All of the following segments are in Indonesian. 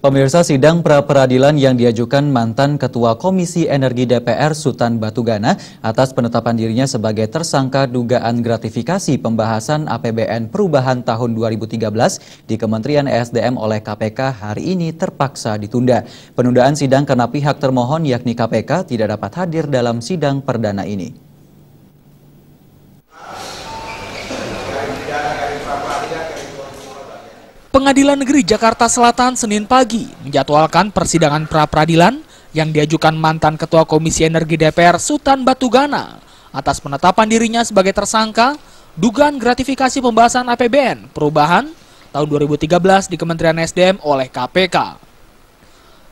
Pemirsa, sidang pra-peradilan yang diajukan mantan Ketua Komisi Energi DPR Sutan Batugana atas penetapan dirinya sebagai tersangka dugaan gratifikasi pembahasan APBN perubahan tahun 2013 di Kementerian ESDM oleh KPK hari ini terpaksa ditunda. Penundaan sidang karena pihak termohon yakni KPK tidak dapat hadir dalam sidang perdana ini. Pengadilan Negeri Jakarta Selatan Senin pagi menjadwalkan persidangan pra-peradilan yang diajukan mantan Ketua Komisi Energi DPR Sutan Batugana atas penetapan dirinya sebagai tersangka dugaan gratifikasi pembahasan APBN perubahan tahun 2013 di Kementerian ESDM oleh KPK.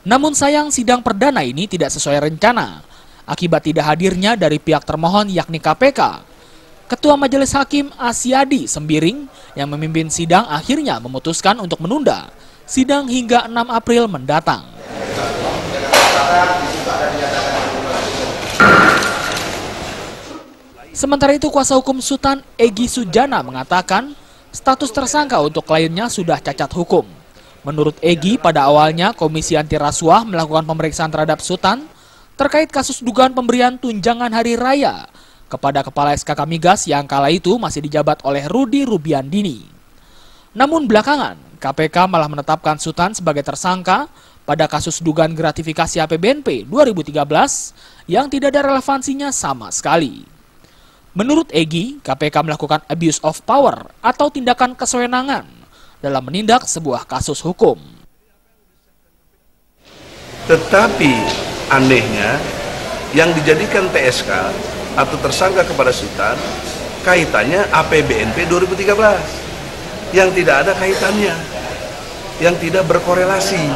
Namun sayang sidang perdana ini tidak sesuai rencana akibat tidak hadirnya dari pihak termohon yakni KPK. Ketua Majelis Hakim Asyadi Sembiring yang memimpin sidang akhirnya memutuskan untuk menunda sidang hingga 6 April mendatang. Sementara itu, kuasa hukum Sutan Egy Sujana mengatakan status tersangka untuk kliennya sudah cacat hukum. Menurut Egy, pada awalnya Komisi Anti Rasuah melakukan pemeriksaan terhadap Sutan terkait kasus dugaan pemberian tunjangan hari raya kepada Kepala SKK Migas yang kala itu masih dijabat oleh Rudy Rubiandini. Namun belakangan, KPK malah menetapkan Sutan sebagai tersangka pada kasus dugaan gratifikasi APBNP 2013 yang tidak ada relevansinya sama sekali. Menurut Egy, KPK melakukan abuse of power atau tindakan kesewenangan dalam menindak sebuah kasus hukum. Tetapi anehnya, yang dijadikan TSK atau tersangka kepada Sutan, kaitannya APBNP 2013 yang tidak ada kaitannya, yang tidak berkorelasi,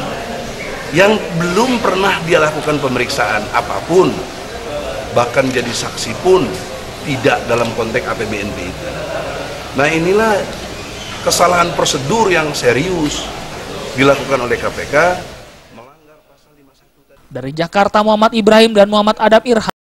yang belum pernah dia lakukan pemeriksaan apapun, bahkan jadi saksi pun tidak dalam konteks APBNP itu. Nah, inilah kesalahan prosedur yang serius dilakukan oleh KPK. Dari Jakarta, Muhammad Ibrahim dan Muhammad Adam Irham.